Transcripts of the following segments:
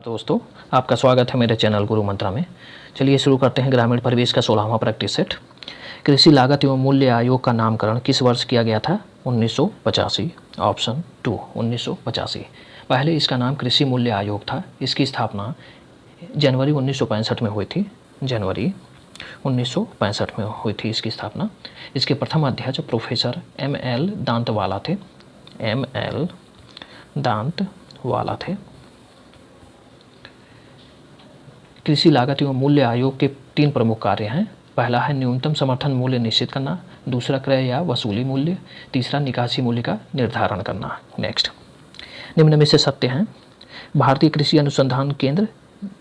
दोस्तों, आपका स्वागत है मेरे चैनल गुरु मंत्रा में। चलिए शुरू करते हैं ग्रामीण परिवेश का 16वां प्रैक्टिस सेट। कृषि लागत एवं मूल्य आयोग का नामकरण किस वर्ष किया गया था? 1985। ऑप्शन 2 1985। पहले इसका नाम कृषि मूल्य आयोग था। इसकी स्थापना जनवरी 1965 में हुई थी। जनवरी 1965 में हुई थी इसकी स्थापना। इसके प्रथम अध्यक्ष प्रोफेसर M.L. दांतवाला थे। M.L. दांतवाला थे। कृषि लागत एवं मूल्य आयोग के 3 प्रमुख कार्य हैं। पहला है न्यूनतम समर्थन मूल्य निश्चित करना, दूसरा क्रय या वसूली मूल्य, तीसरा निकासी मूल्य का निर्धारण करना। नेक्स्ट, निम्न में से सत्य हैं। भारतीय कृषि अनुसंधान केंद्र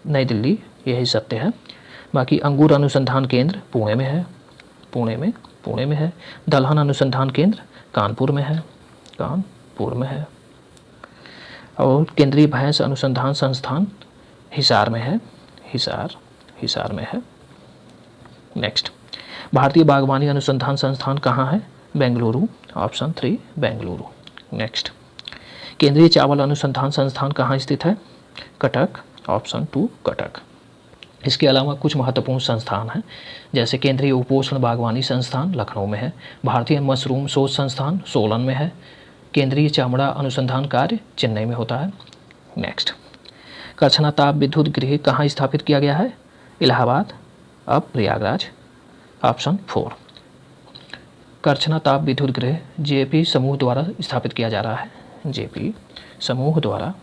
नई दिल्ली, यही सत्य है। बाकी अंगूर अनुसंधान केंद्र पुणे में है, पुणे में है। दलहन अनुसंधान केंद्र कानपुर में है, कानपुर में है। और केंद्रीय भैंस अनुसंधान संस्थान हिसार में है, हिसार में है। नेक्स्ट, भारतीय बागवानी अनुसंधान संस्थान कहाँ है? बेंगलुरु। ऑप्शन 3 बेंगलुरु। नेक्स्ट, केंद्रीय चावल अनुसंधान संस्थान कहाँ स्थित है? कटक। ऑप्शन 2 कटक। इसके अलावा कुछ महत्वपूर्ण संस्थान हैं, जैसे केंद्रीय उपोष्ण बागवानी संस्थान लखनऊ में है, भारतीय मशरूम शोध संस्थान सोलन में है, केंद्रीय चमड़ा अनुसंधान कार्य चेन्नई में होता है। नेक्स्ट, करछना ताप विद्युत गृह कहाँ स्थापित किया गया है? इलाहाबाद, अब प्रयागराज। ऑप्शन 4। करछना ताप विद्युत गृह जेपी समूह द्वारा स्थापित किया जा रहा है, जेपी समूह द्वारा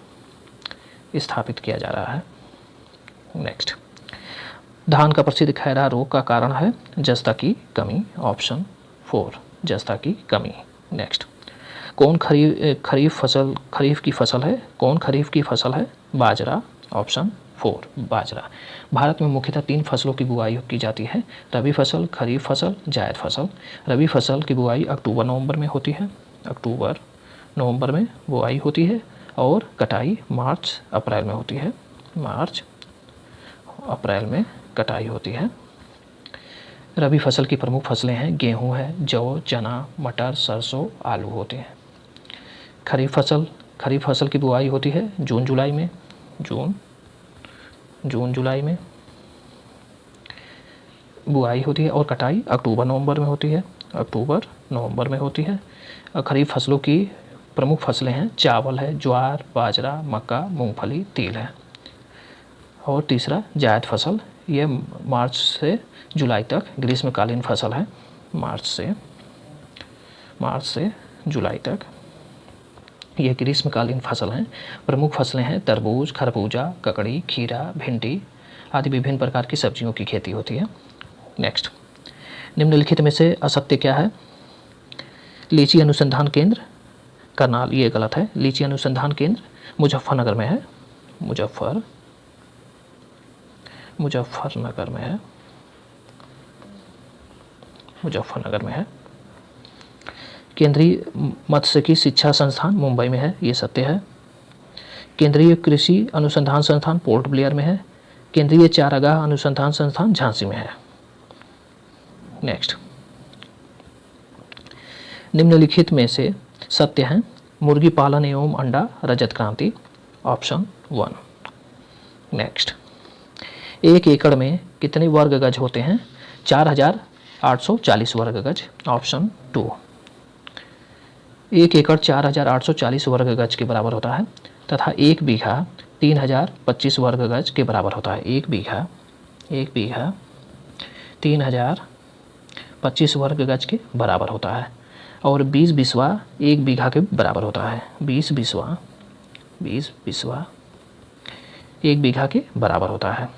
स्थापित किया जा रहा है। नेक्स्ट, धान का प्रसिद्ध खैरा रोग का कारण है जस्ता की कमी। ऑप्शन 4 जस्ता की कमी। नेक्स्ट, कौन खरीफ की फसल है? कौन खरीफ की फसल है? बाजरा। ऑप्शन 4 बाजरा। भारत में मुख्यतः 3 फसलों की बुआई की जाती है, रबी फसल, खरीफ फसल, जायद फसल। रबी फसल की बुआई अक्टूबर नवंबर में होती है, अक्टूबर नवंबर में बुआई होती है, और कटाई मार्च अप्रैल में होती है, मार्च अप्रैल में कटाई होती है। रबी फसल की प्रमुख फसलें हैं गेहूँ है, जौ, चना, मटर, सरसों, आलू होते हैं। खरीफ फसल की बुआई होती है जून जुलाई में, जून जुलाई में बुआई होती है, और कटाई अक्टूबर नवंबर में होती है, अक्टूबर नवंबर में होती है। खरीफ फसलों की प्रमुख फसलें हैं चावल है, ज्वार, बाजरा, मक्का, मूंगफली, तिल है। और तीसरा जायद फसल, ये मार्च से जुलाई तक ग्रीष्मकालीन फसल है, मार्च से जुलाई तक ये ग्रीष्मकालीन फसल हैं। प्रमुख फसलें हैं तरबूज, खरबूजा, ककड़ी, खीरा, भिंडी आदि विभिन्न प्रकार की सब्जियों की खेती होती है। नेक्स्ट, निम्नलिखित में से असत्य क्या है? लीची अनुसंधान केंद्र करनाल, ये गलत है। लीची अनुसंधान केंद्र मुजफ्फरनगर में है, मुजफ्फरनगर में है। केंद्रीय मत्स्यिकी शिक्षा संस्थान मुंबई में है, ये सत्य है। केंद्रीय कृषि अनुसंधान संस्थान पोर्ट ब्लेयर में है। केंद्रीय चारागाह अनुसंधान संस्थान झांसी में है। नेक्स्ट, निम्नलिखित में से सत्य है। मुर्गी पालन एवं अंडा रजत क्रांति। ऑप्शन 1। नेक्स्ट, 1 एकड़ में कितने वर्ग गज होते हैं? 4840 वर्ग गज। ऑप्शन 2। 1 एकड़ 4840 वर्ग गज के बराबर होता है, तथा 1 बीघा 3025 वर्ग गज के बराबर होता है। 1 बीघा 3025 वर्ग गज के बराबर होता है, और 20 बिस्वा 1 बीघा के बराबर होता है। 20 बिस्वा 1 बीघा के बराबर होता है,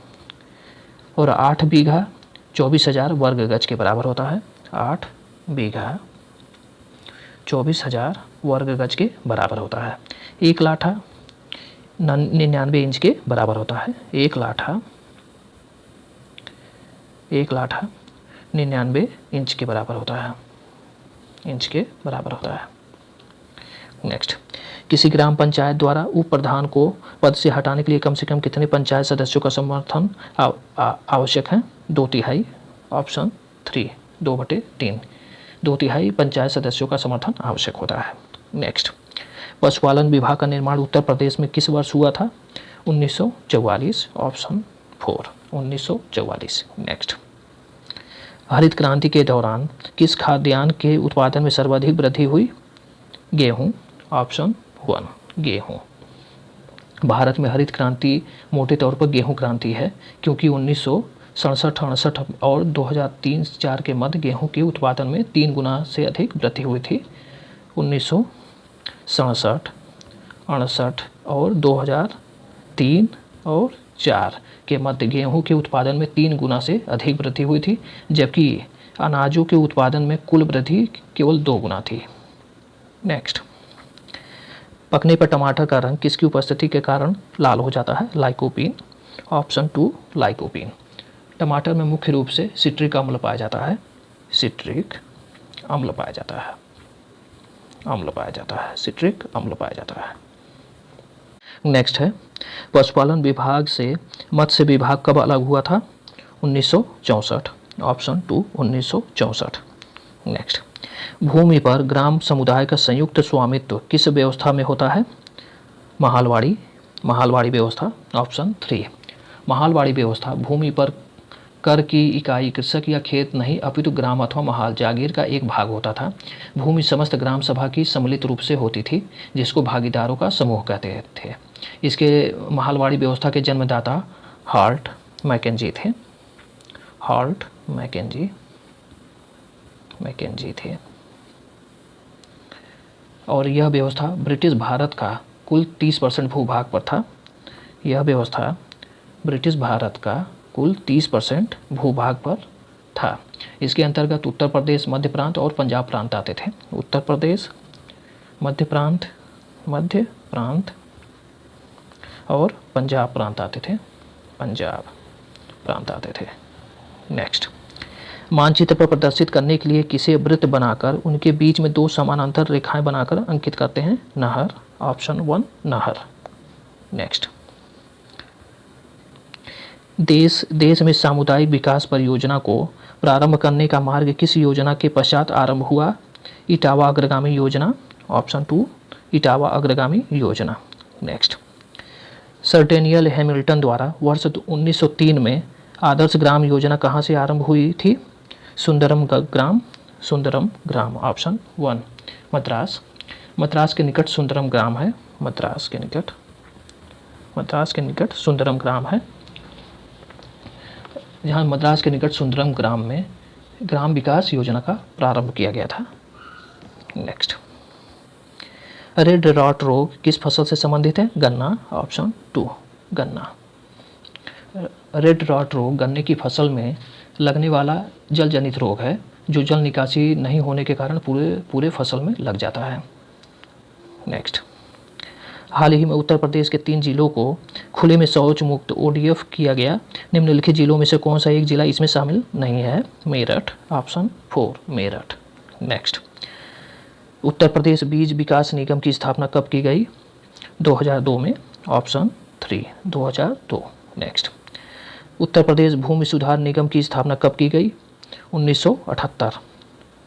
और 8 बीघा 24,000 वर्ग गज के बराबर होता है। 8 बीघा 24,000 वर्ग गज के बराबर होता है। 1 लाठा 99 इंच के बराबर होता है। 1 लाठा 99 इंच के बराबर होता है, नेक्स्ट, किसी ग्राम पंचायत द्वारा उप प्रधान को पद से हटाने के लिए कम से कम कितने पंचायत सदस्यों का समर्थन आवश्यक है? 2/3। ऑप्शन 3 2/3। 2/3 पंचायत सदस्यों का समर्थन आवश्यक होता है। नेक्स्ट, पशुपालन विभाग का निर्माण उत्तर प्रदेश में किस वर्ष हुआ था? 1944 ऑप्शन 4 1944। नेक्स्ट, हरित क्रांति के दौरान किस खाद्यान्न के उत्पादन में सर्वाधिक वृद्धि हुई? गेहूं, ऑप्शन 1 गेहूं। भारत में हरित क्रांति मोटे तौर पर गेहूं क्रांति है, क्योंकि 1967-68 और 2003-04 के मध्य गेहूं के उत्पादन में 3 गुना से अधिक वृद्धि हुई थी। 1967, 68 और 2003 और 4 के मध्य गेहूं के उत्पादन में 3 गुना से अधिक वृद्धि हुई थी, जबकि अनाजों के उत्पादन में कुल वृद्धि केवल 2 गुना थी। नेक्स्ट, पकने पर टमाटर का रंग किसकी उपस्थिति के कारण लाल हो जाता है? Lycopene, option 2 lycopene. टमाटर में मुख्य रूप से सिट्रिक अम्ल पाया जाता है, सिट्रिक अम्ल पाया जाता है, सिट्रिक अम्ल पाया जाता है। नेक्स्ट है, पशुपालन विभाग से मत्स्य विभाग कब अलग हुआ था? 1964, ऑप्शन 2 1964। नेक्स्ट, भूमि पर ग्राम समुदाय का संयुक्त स्वामित्व किस व्यवस्था में होता है? महालवाड़ी व्यवस्था, ऑप्शन 3। महालवाड़ी व्यवस्था भूमि पर कर की इकाई कृषक या खेत नहीं अपितु ग्राम अथवा महाल जागीर का एक भाग होता था। भूमि समस्त ग्राम सभा की सम्मिलित रूप से होती थी, जिसको भागीदारों का समूह कहते थे। इसके महालवाड़ी व्यवस्था के जन्मदाता हार्ट मैकेंजी थे, हार्ट मैकेंजी थे। और यह व्यवस्था ब्रिटिश भारत का कुल 30% भूभाग पर था। यह व्यवस्था ब्रिटिश भारत का कुल 30% भूभाग पर था। इसके अंतर्गत उत्तर प्रदेश, मध्य प्रांत और पंजाब प्रांत आते थे। उत्तर प्रदेश, मध्य प्रांत और पंजाब प्रांत आते थे। नेक्स्ट, मानचित्र पर प्रदर्शित करने के लिए किसे वृत्त बनाकर उनके बीच में 2 समानांतर रेखाएं बनाकर अंकित करते हैं? नहर, ऑप्शन 1 नहर। नेक्स्ट, देश में सामुदायिक विकास परियोजना को प्रारंभ करने का मार्ग किस योजना के पश्चात आरंभ हुआ? इटावा अग्रगामी योजना, ऑप्शन 2 इटावा अग्रगामी योजना। नेक्स्ट, सर डेनियल हैमिल्टन द्वारा वर्ष 1903 में आदर्श ग्राम योजना कहाँ से आरंभ हुई थी? सुंदरम ग्राम, ऑप्शन 1 मद्रास के निकट सुंदरम ग्राम है। मद्रास के निकट सुंदरम ग्राम है, जहाँ मद्रास के निकट सुंदरम ग्राम में ग्राम विकास योजना का प्रारंभ किया गया था। नेक्स्ट, रेड रॉट रोग किस फसल से संबंधित है? गन्ना, ऑप्शन 2 गन्ना। रेड रॉट रोग गन्ने की फसल में लगने वाला जल जनित रोग है, जो जल निकासी नहीं होने के कारण पूरे फसल में लग जाता है। नेक्स्ट, हाल ही में उत्तर प्रदेश के 3 जिलों को खुले में शौच मुक्त ODF किया गया। निम्नलिखित जिलों में से कौन सा एक जिला इसमें शामिल नहीं है? मेरठ, ऑप्शन 4 मेरठ। नेक्स्ट, उत्तर प्रदेश बीज विकास निगम की स्थापना कब की गई? 2002 में, ऑप्शन 3 2002। नेक्स्ट, उत्तर प्रदेश भूमि सुधार निगम की स्थापना कब की गई? 1978,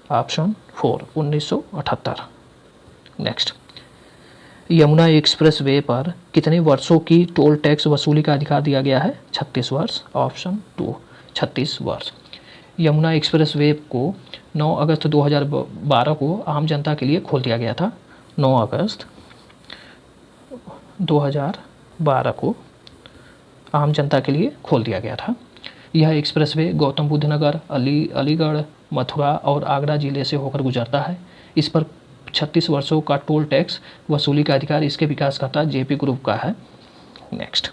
option 4 1978। Next, Yamuna express way पर कितने वर्षों की टोल टैक्स वसूली का अधिकार दिया गया है? 36 वर्ष, ऑप्शन 2 36 वर्ष। यमुना एक्सप्रेस वे को 9 अगस्त 2012 को आम जनता के लिए खोल दिया गया था। 9 अगस्त 2012 को आम जनता के लिए खोल दिया गया था। यह एक्सप्रेसवे गौतम बुद्ध नगर, अलीगढ़, मथुरा और आगरा जिले से होकर गुजरता है। इस पर 36 वर्षों का टोल टैक्स वसूली का अधिकार इसके विकासकर्ता JP ग्रुप का है। नेक्स्ट,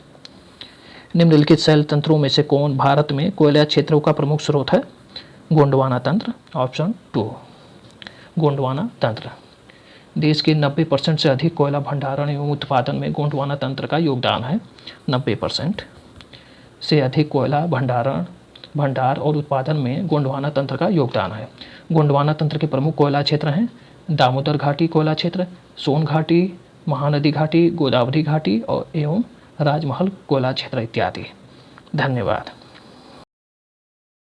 निम्नलिखित शैल तंत्रों में से कौन भारत में कोयला क्षेत्रों का प्रमुख स्रोत है? गोंडवाना तंत्र, ऑप्शन 2 गोंडवाना तंत्र। देश के 90% से अधिक कोयला भंडारण एवं उत्पादन में गोंडवाना तंत्र का योगदान है। 90% से अधिक कोयला भंडार और उत्पादन में गोंडवाना तंत्र का योगदान है। गोंडवाना तंत्र के प्रमुख कोयला क्षेत्र हैं दामोदर घाटी कोयला क्षेत्र, सोन घाटी, महानदी घाटी, गोदावरी घाटी और एवं राजमहल कोयला क्षेत्र इत्यादि। धन्यवाद।